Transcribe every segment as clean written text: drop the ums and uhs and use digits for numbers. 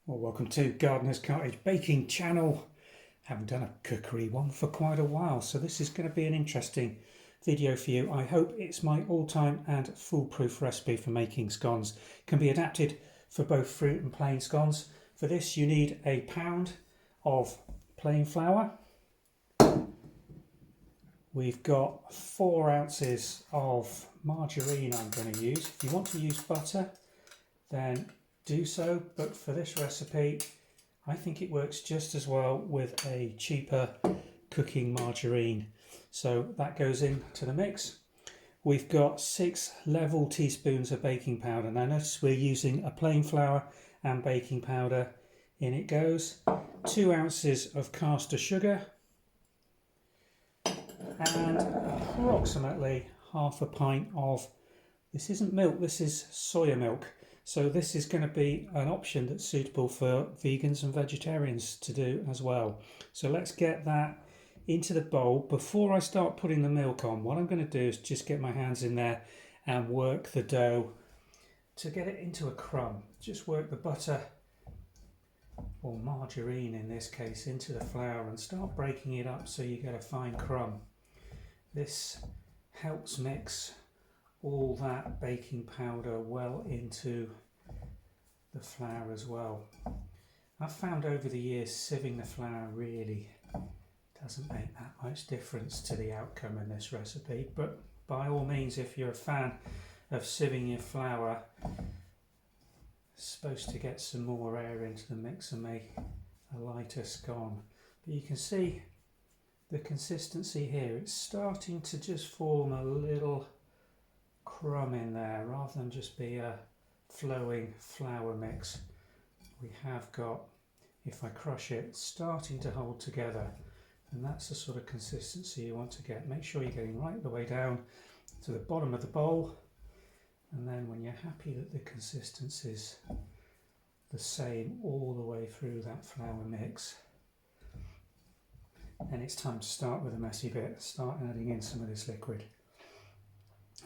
Well, welcome to Gardener's Cottage Baking Channel. Haven't done a cookery one for quite a while, so this is going to be an interesting video for you. I hope it's my all-time and foolproof recipe for making scones. It can be adapted for both fruit and plain scones. For this you need a pound of plain flour. We've got 4 ounces of margarine I'm going to use. If you want to use butter, then do so, but for this recipe I think it works just as well with a cheaper cooking margarine. So that goes into the mix. We've got 6 level teaspoons of baking powder. Now notice we're using a plain flour and baking powder. In it goes 2 ounces of caster sugar and approximately half a pint of, this isn't milk, this is soya milk. So this is going to be an option that's suitable for vegans and vegetarians to do as well. So let's get that into the bowl. Before I start putting the milk on, what I'm going to do is just get my hands in there and work the dough to get it into a crumb. Just work the butter, or margarine in this case, into the flour and start breaking it up so you get a fine crumb. This helps mix all that baking powder well into the flour as well. I've found over the years sieving the flour really doesn't make that much difference to the outcome in this recipe, but by all means, if you're a fan of sieving your flour, it's supposed to get some more air into the mix and make a lighter scone. But you can see the consistency here, it's starting to just form a little crumb in there rather than just be a flowing flour mix. We have got, if I crush it, starting to hold together, and that's the sort of consistency you want to get. Make sure you're getting right the way down to the bottom of the bowl, and then when you're happy that the consistency is the same all the way through that flour mix, then it's time to start with the messy bit. Start adding in some of this liquid.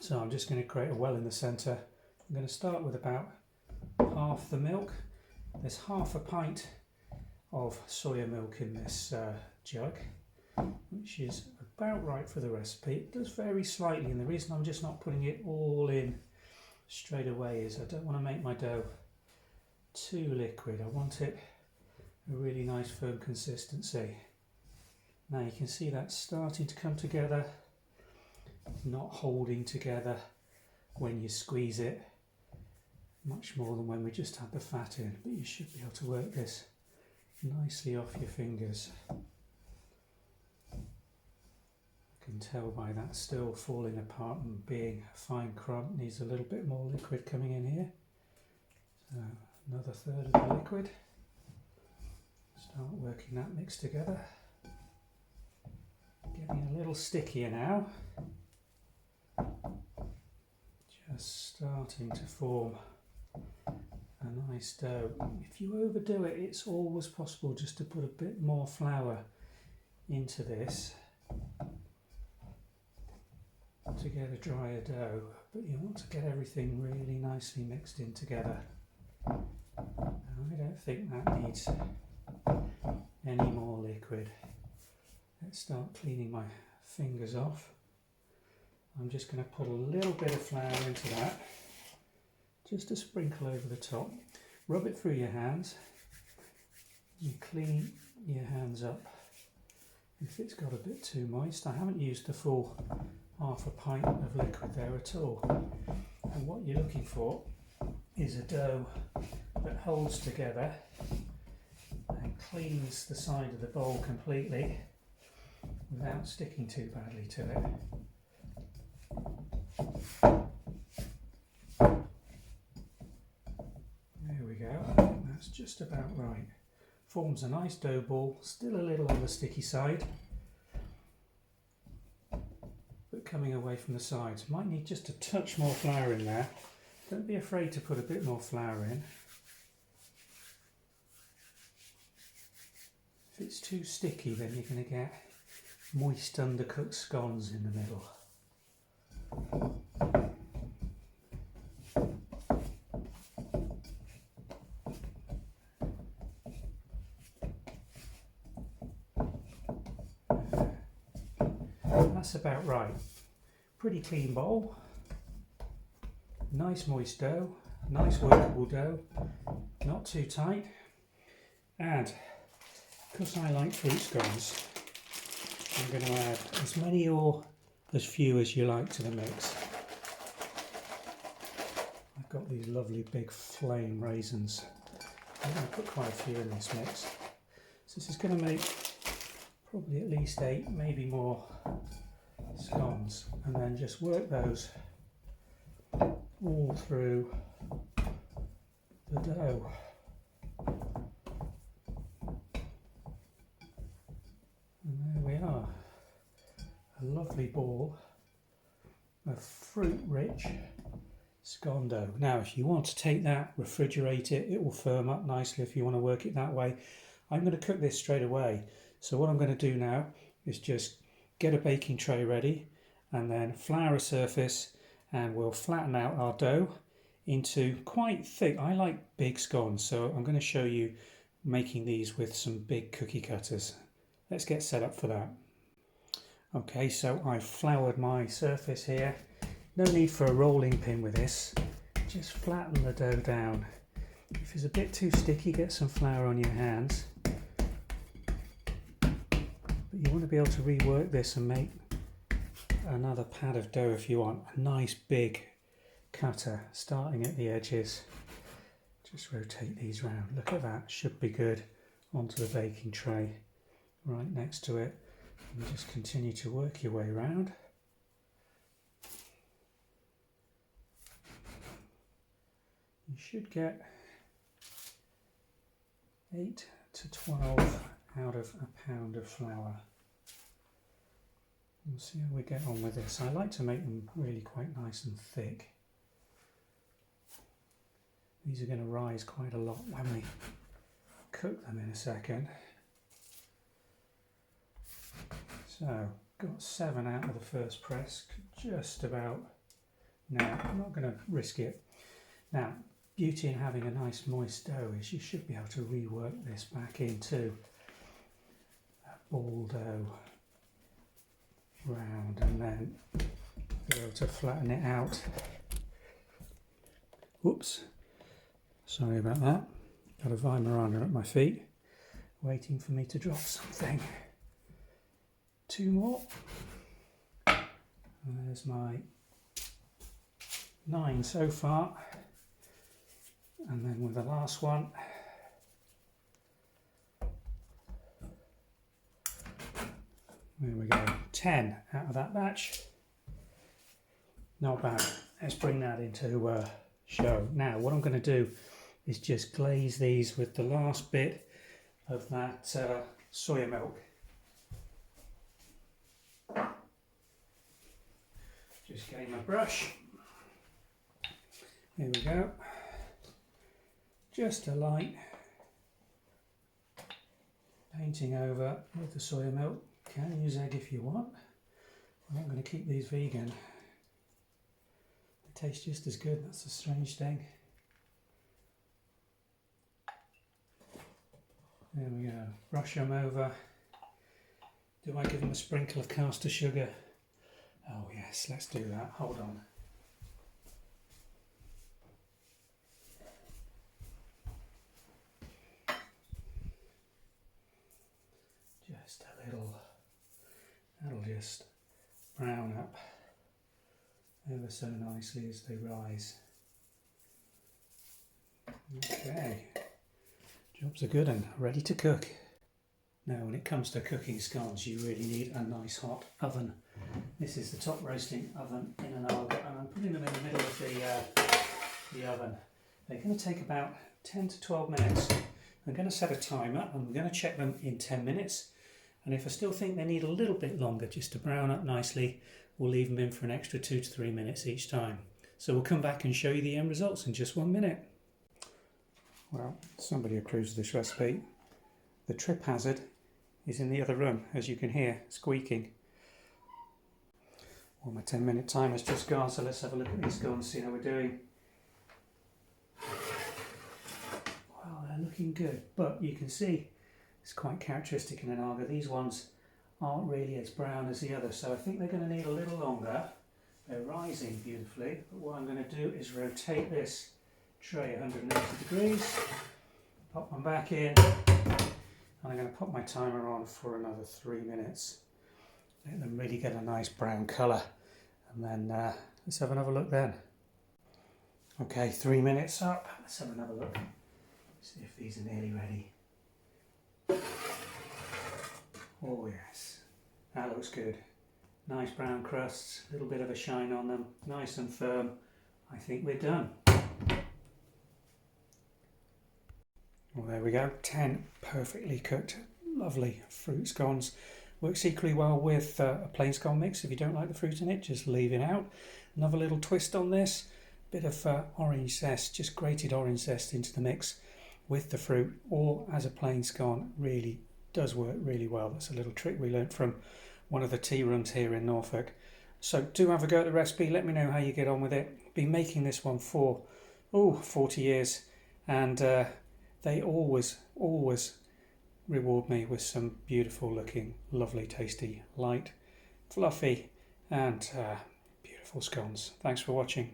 So I'm just going to create a well in the centre. I'm going to start with about half the milk. There's half a pint of soya milk in this jug, which is about right for the recipe. It does vary slightly, and the reason I'm just not putting it all in straight away is I don't want to make my dough too liquid. I want it a really nice firm consistency. Now you can see that's starting to come together, not holding together when you squeeze it much more than when we just had the fat in, but you should be able to work this nicely off your fingers. I can tell by that still falling apart and being a fine crumb. Needs a little bit more liquid coming in here, so another third of the liquid. Start working that mix together. Getting a little stickier now. Just starting to form a nice dough. If you overdo it, it's always possible just to put a bit more flour into this to get a drier dough, but you want to get everything really nicely mixed in together. Now, I don't think that needs any more liquid. Let's start cleaning my fingers off. I'm just going to put a little bit of flour into that, just to sprinkle over the top. Rub it through your hands and clean your hands up if it's got a bit too moist. I haven't used the full half a pint of liquid there at all. And what you're looking for is a dough that holds together and cleans the side of the bowl completely without sticking too badly to it. There we go, I think that's just about right. Forms a nice dough ball, still a little on the sticky side, but coming away from the sides. Might need just a touch more flour in there. Don't be afraid to put a bit more flour in. If it's too sticky, then you're going to get moist undercooked scones in the middle. That's about right. Pretty clean bowl, nice moist dough, nice workable dough, not too tight. And because I like fruit scones, I'm going to add as many or as few as you like to the mix. I've got these lovely big flame raisins. I'm going to put quite a few in this mix. So this is going to make probably at least 8, maybe more scones, and then just work those all through the dough. And there we are, a lovely ball of fruit-rich scone dough. Now if you want to take that, refrigerate it, it will firm up nicely if you want to work it that way. I'm going to cook this straight away, so what I'm going to do now is just get a baking tray ready and then flour a surface, and we'll flatten out our dough into quite thick. I like big scones, so I'm going to show you making these with some big cookie cutters. Let's get set up for that. Okay, so I've floured my surface here. No need for a rolling pin with this, just flatten the dough down. If it's a bit too sticky, get some flour on your hands. But you want to be able to rework this and make another pad of dough if you want. A nice big cutter starting at the edges. Just rotate these round. Look at that, should be good. Onto the baking tray right next to it. And just continue to work your way around. You should get 8 to 12 out of a pound of flour. We'll see how we get on with this. I like to make them really quite nice and thick. These are going to rise quite a lot when we cook them in a second. So, got 7 out of the first press, just about. Now, I'm not going to risk it. Now, beauty in having a nice moist dough is you should be able to rework this back into a ball dough round, and then be able to flatten it out. Whoops, sorry about that. Got a Weimaraner at my feet waiting for me to drop something. 2 more, and there's my 9 so far, and then with the last one there we go, 10 out of that batch. Not bad. Let's bring that into show. Now what I'm going to do is just glaze these with the last bit of that soya milk. Just getting my brush. Here we go. Just a light painting over with the soya milk. Can use egg if you want. I'm going to keep these vegan. They taste just as good, that's the strange thing. There we go. Brush them over. Do I give them a sprinkle of caster sugar? Oh yes, let's do that. Hold on. Just a little. That'll just brown up ever so nicely as they rise. Okay, job's a good one, ready to cook. Now when it comes to cooking scones, you really need a nice hot oven. This is the top roasting oven in an Arga, and I'm putting them in the middle of the oven. They're going to take about 10 to 12 minutes. I'm going to set a timer and I'm going to check them in 10 minutes. And if I still think they need a little bit longer just to brown up nicely, we'll leave them in for an extra 2 to 3 minutes each time. So we'll come back and show you the end results in just 1 minute. Well, somebody approves of this recipe. The trip hazard is in the other room, as you can hear, squeaking. Well, my 10-minute timer's just gone, so let's have a look at these scones and see how we're doing. Well, they're looking good, but you can see it's quite characteristic in an Arga. These ones aren't really as brown as the others, so I think they're going to need a little longer. They're rising beautifully, but what I'm going to do is rotate this tray 180 degrees, pop them back in, and I'm going to put my timer on for another 3 minutes. Let them really get a nice brown colour, and then let's have another look then. Okay, 3 minutes up, let's have another look, see if these are nearly ready. Oh yes, that looks good. Nice brown crusts, a little bit of a shine on them, nice and firm. I think we're done. Well, there we go, 10 perfectly cooked, lovely fruit scones. Works equally well with a plain scone mix. If you don't like the fruit in it, just leave it out. Another little twist on this, bit of orange zest, just grated orange zest into the mix with the fruit, or as a plain scone, really does work really well. That's a little trick we learnt from one of the tea rooms here in Norfolk. So do have a go at the recipe, let me know how you get on with it. Been making this one for 40 years, and they always reward me with some beautiful looking, lovely, tasty, light, fluffy and beautiful scones. Thanks for watching.